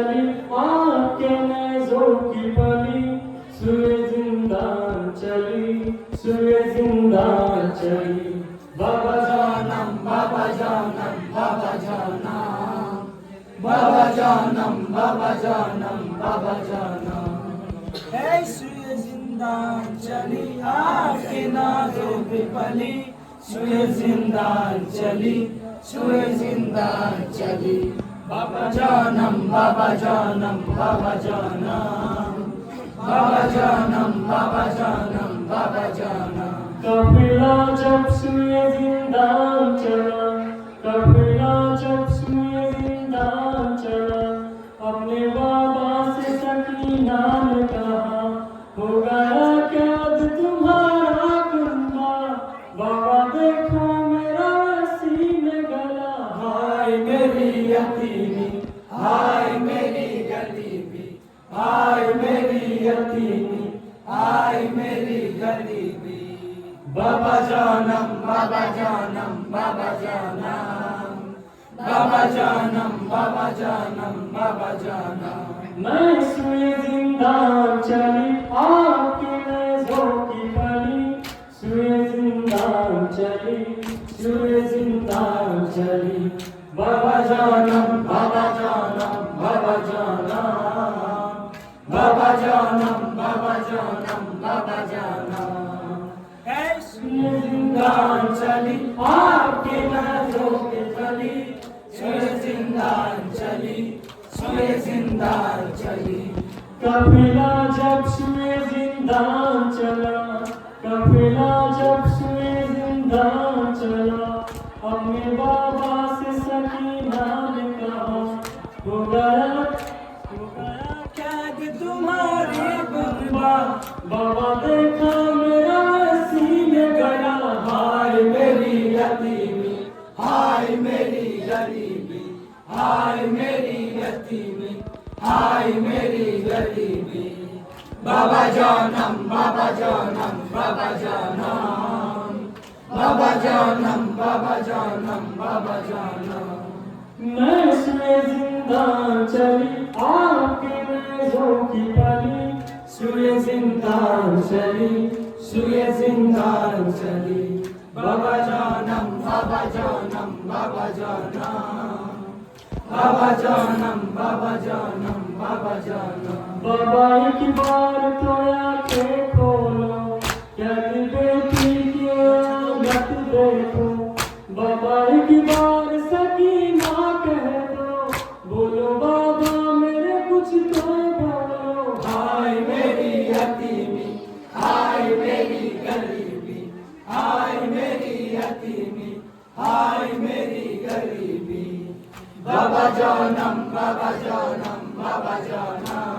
चली आपके नेज़ों की पली, सुए जिंदान चली, सुए जिंदान चली। बाबा जानम, बाबा जानम, बाबा जानम, बाबा जानम, बाबा जानम, बाबा जानम। है सुए जिंदान चली आपके नाज़ों की पली, सुए जिंदान चली, सुए जिंदान चली। बाबा जानम, बाबा जानम, बाबा जानम, बाबा जानम, बाबा जानम, बाबा जानम। काफिला जब सुए जिंदान चला, काफिला जब सुए जिंदान चला, अपने बाबा से सकीना ने कहा, हो गया कैद तुम्हारा कुंबा, बाबा देखो मेरा वसी में गला। हाय मेरी यतीमी, हाय मेरी गरीबी, हाय मेरी यतीमी, हाय मेरी गरीबी। बाबा जानम, बाबा जानम, बाबा जानम, बाबा जानम, बाबा जानम, बाबा जानम। मैं सुए जिंदान चली आपके नेज़ों की पली, सुए जिंदान चली, सुए जिंदान चली। बाबा जानम, बाबा जानम, बाबा जानम, बाबा जानम, बाबा जानम, बाबा जानम। सुए जिंदान चली आपके नाज़ों की पली, सुए जिंदान चली, सुए जिंदान चली। काफिला जब सुए जिंदान चला, काफिला जब सुए जिंदान चला, अपने बाबा से सकीना ने कहा, हो गया कैद तुम्हारी गुरबा, बाबा देखा मेरा वसी में गया। हाय मेरी यतीमी, हाय मेरी गरीबी, हाय मेरी यतीमी, हाय मेरी गरीबी। बाबा जानम, बाबा जानम, बाबा जानम, बाबा जानम, बाबा जानम, बाबा जानम। मैं सुए जिंदान चली आपके नेज़ों की पली, सुए जिंदान चली, सुए जिंदान चली। बाबा जानम, बाबा जानम, बाबा जानम, बाबा जानम, बाबा जानम, बाबा जानम। बाबा एक बार तो आंखें खोलो, यदि बेटी की आदत देखो, बाबा एक बार सकीना कह दो, बोलो बाबा मेरे कुछ तो बोलो। हाय मेरी यतीमी, हाय मेरी गरीबी, हाय मेरी यतीमी, हाय मेरी गरीबी। बाबा जानम, बाबा जानम, बाबा जानम,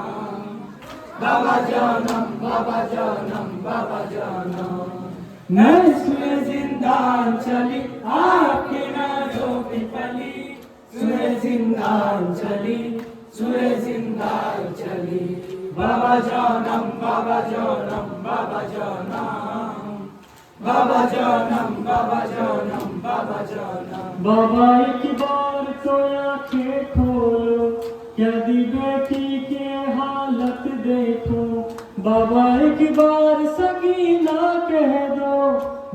बाबा जानम, बाबा जानम, बाबा जानम। मैं सुए जिंदान चली आपके नाज़ों की पली, सुए जिंदान चली, सुए जिंदान चली। बाबा जानम, बाबा जानम, बाबा जानम, बाबा जानम, बाबा जानम, बाबा जानम। बाबा एक बार तो आंखें खोलो, यदि बेटी की हालत देखो, बाबा एक बार सकीना कह दो,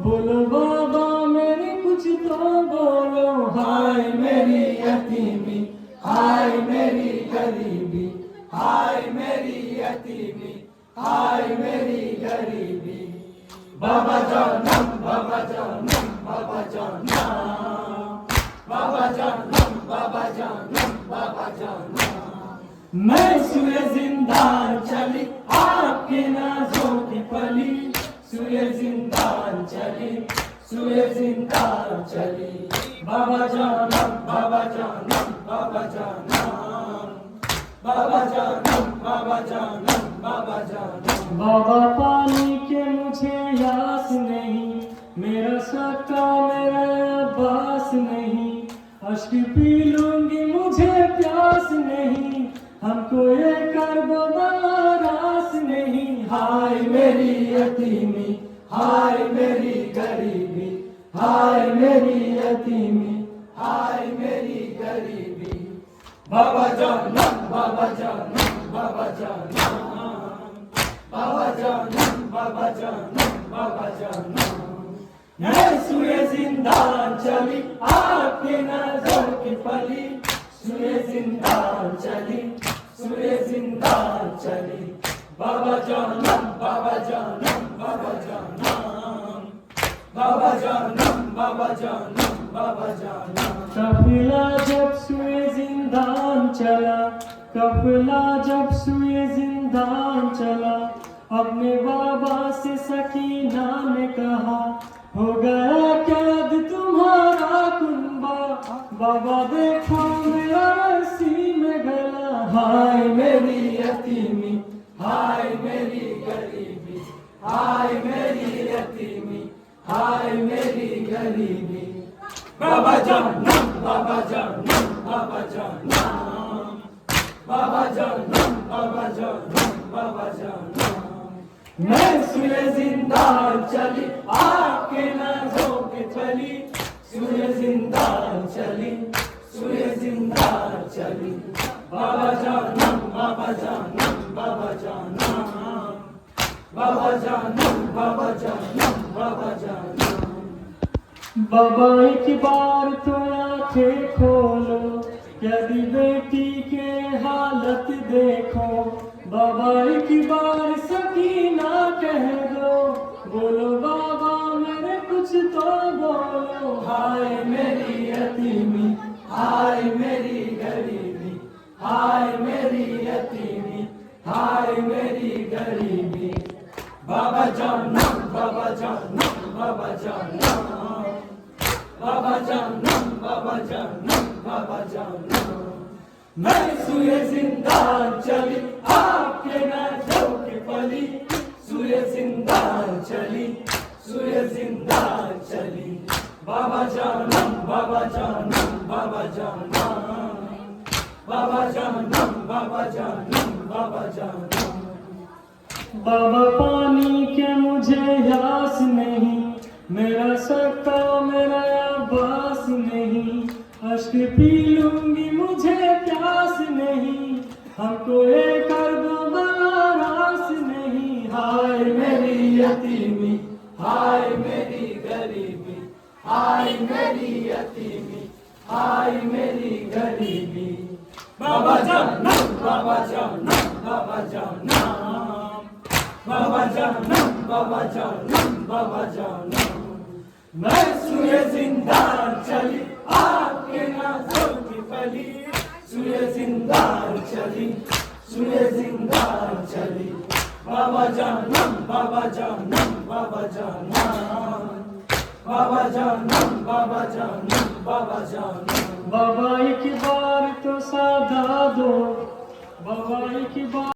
बोलो बाबा मेरे कुछ तो बोलो। हाय मेरी यतीमी, हाय मेरी गरीबी, हाय मेरी यतीमी, हाय मेरी गरीबी। बाबा जानम, बाबा जानम, बाबा जानम, बाबा जानम, बाबा जानम, बाबा जानम। मैं सुए जिंदान चली आपके नाज़ों की पली, सुए जिंदान चली, सुए जिंदान चली। बाबा जानम, बाबा जानम, बाबा जानम, बाबा जानम, बाबा जानम, बाबा जानम। बाबा पानी के मुझे यास नहीं, मेरा सका मेरा अब्बास नहीं, अश्क पी लूंगी मुझे प्यास नहीं, हमको ये करबला रास नहीं। हाय मेरी यतीमी, हाय मेरी गरीबी, हाय मेरी यतीमी, हाय मेरी गरीबी। बाबा जानम बाबा जानम बाबा जानम बाबा जानम बाबा जानम बाबा जानम मैं सुए जिंदान चली आपके नजर की पली सुए जिंदान चली सुए जिंदान चली बाबा जानम बाबा जानम बाबा जानम बाबा जानम बाबा जानम बाबा जानम काफिला जब सुए जिंदान चला काफिला जब सुए जिंदान चला अपने बाबा से सकीना ने कहा हो गया कैद तुम्हारा कुंबा बाबा देखो मेरा रस्सी में गला हाय मेरी यतीमी हाय मेरी गरीबी हाय मेरी यतीमी हाय मेरी गरीबी बाबा जानम बाबा जानम बाबा जानम बाबा जानम बाबा जानम बाबा जानम मैं सुए जिंदान चली आपके नजरों के चली सुए जिंदान चली सुए जिंदान चली बाबा जानम बाबा जानम बाबा जानम बाबा जानम बाबा जानम बाबा जानम बाबा एक बार तो आंखें खोलो यदि बेटी के हालत देखो बाबा एक बार सकीना कह दो बोलो बाबा मेरे कुछ तो बोलो हाय मेरी यतीमी हाय मेरी गरीबी हाय मेरी यतीमी हाय मेरी गरीबी बाबा जानम बाबा जानम बाबा जानम बाबा जानम बाबा जानम बाबा जानम मैं सुए जिंदान चली आपके नजरों की पली सुए जिंदान चली सुए जिंदान चली बाबा जानम बाबा जानम बाबा जानम बाबा जानम बाबा जानम बाबा जानम बाबा पानी के मुझे यास नहीं मेरा सकता मेरा आबास नहीं अश्क पी लूंगी मुझे प्यास नहीं हमको ये कर दो बला रास नहीं हाय मेरी यतीमी हाय मेरी गरीबी हाय मेरी यतीमी हाय मेरी गरीबी बाबा जानम बाबा जानम बाबा जानम बाबा जानम बाबा जानम बाबा जानम मैं सुए जिंदान चली आपके नजरों की पली सुए जिंदान चली सुए जिंदान चली बाबा जानम बाबा जानम बाबा जानम बाबा जानम बाबा जानम बाबा जानम बाबा एक बार तो सादा दो बाबा एक बार